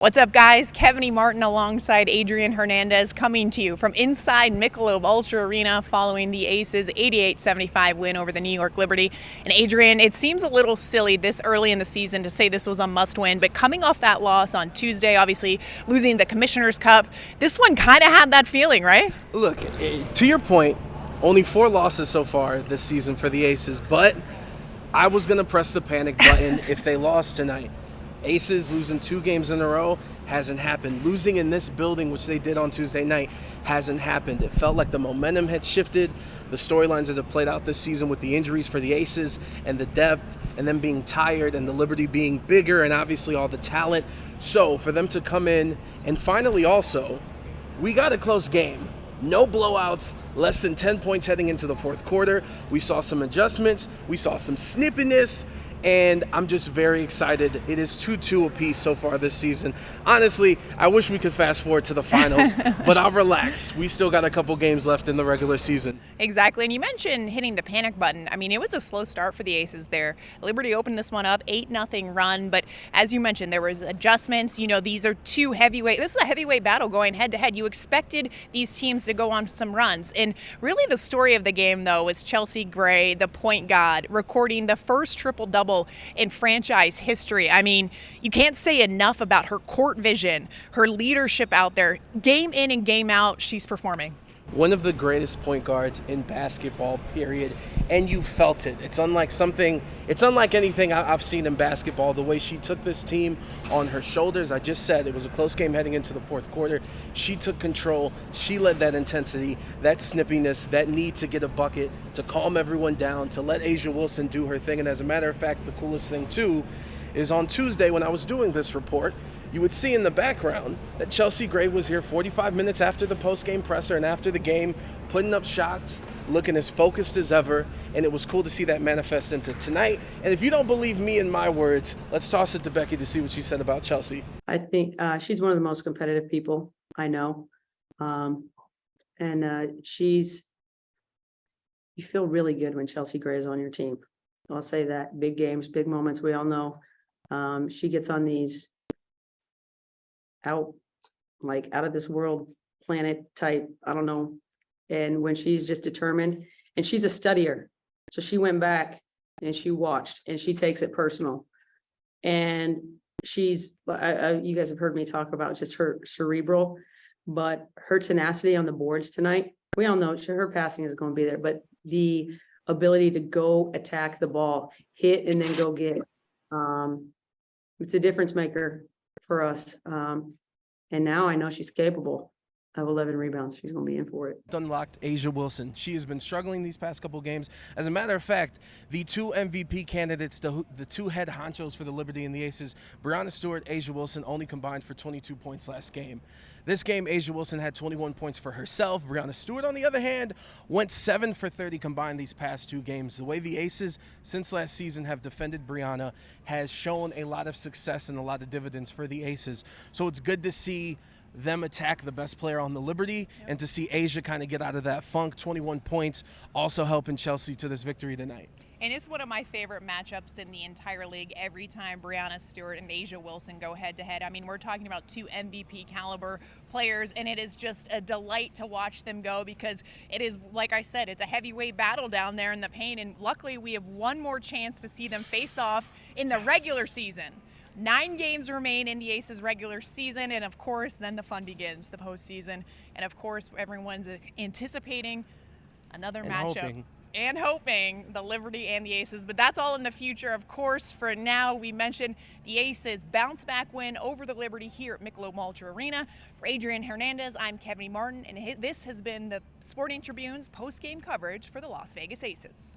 What's up, guys? Kevin E. Martin alongside Adrian Hernandez coming to you from inside Michelob Ultra Arena following the Aces 88-75 win over the New York Liberty. And Adrian, it seems a little silly this early in the season to say this was a must-win, but coming off that loss on Tuesday, obviously losing the Commissioner's Cup, this one kind of had that feeling, right? Look, to your point, only 4 losses so far this season for the Aces, but I was going to press the panic button if they lost tonight. Aces losing 2 games in a row hasn't happened. Losing in this building, which they did on Tuesday night, hasn't happened. It felt like the momentum had shifted. The storylines that have played out this season with the injuries for the Aces and the depth and them being tired and the Liberty being bigger and obviously all the talent. So for them to come in and finally also, we got a close game. No blowouts, less than 10 points heading into the fourth quarter. We saw some adjustments. We saw some snippiness. And I'm just very excited. It is 2-2 apiece so far this season. Honestly, I wish we could fast forward to the finals, but I'll relax. We still got a couple games left in the regular season. Exactly. And you mentioned hitting the panic button. I mean, it was a slow start for the Aces there. Liberty opened this one up, 8-0 run. But as you mentioned, there was adjustments. You know, these are two heavyweight. This is a heavyweight battle going head to head. You expected these teams to go on some runs. And really the story of the game, though, was Chelsea Gray, the point guard, recording the first triple-double in franchise history. I mean, you can't say enough about her court vision, her leadership out there. Game in and game out, she's performing. One of the greatest point guards in basketball, period. And you felt it. It's unlike anything I've seen in basketball. The way she took this team on her shoulders. I just said it was a close game heading into the fourth quarter. She took control. She led that intensity, that snippiness, that need to get a bucket, to calm everyone down, to let A'ja Wilson do her thing. And as a matter of fact, the coolest thing too is on Tuesday when I was doing this report, you would see in the background that Chelsea Gray was here 45 minutes after the post-game presser and after the game, putting up shots, looking as focused as ever, and it was cool to see that manifest into tonight. And if you don't believe me and my words, let's toss it to Becky to see what she said about Chelsea. I think she's one of the most competitive people I know. You feel really good when Chelsea Gray is on your team. I'll say that. Big games, big moments, we all know. She gets on these out of this world planet type, I don't know. And when she's just determined, and she's a studier. So she went back and she watched and she takes it personal. And she's, you guys have heard me talk about just her cerebral, but her tenacity on the boards tonight, we all know her passing is going to be there, but the ability to go attack the ball, hit and then go get, it's a difference maker for us. And now I know she's capable of 11 rebounds. She's going to be in for it. Unlocked A'ja Wilson. She has been struggling these past couple games. As a matter of fact, the 2 MVP candidates, the 2 head honchos for the Liberty and the Aces, Breanna Stewart, A'ja Wilson, only combined for 22 points last game. This game, A'ja Wilson had 21 points for herself. Breanna Stewart, on the other hand, went 7 for 30 combined these past 2 games. The way the Aces, since last season, have defended Breanna has shown a lot of success and a lot of dividends for the Aces. So it's good to see them attack the best player on the Liberty and to see A'ja kind of get out of that funk. 21 points also helping Chelsea to this victory tonight. And it's one of my favorite matchups in the entire league every time Breanna Stewart and A'ja Wilson go head-to-head. I mean, we're talking about 2 MVP caliber players, and it is just a delight to watch them go because it is, like I said, it's a heavyweight battle down there in the paint, and luckily we have one more chance to see them face off in the regular season. 9 games remain in the Aces regular season, and of course, then the fun begins, the postseason. And of course, everyone's anticipating another matchup. And hoping the Liberty and the Aces, but that's all in the future. Of course, for now, we mentioned the Aces bounce back win over the Liberty here at Michelob Ultra Arena. For Adrian Hernandez, I'm Kevin E. Martin, and this has been the Sporting Tribune's post-game coverage for the Las Vegas Aces.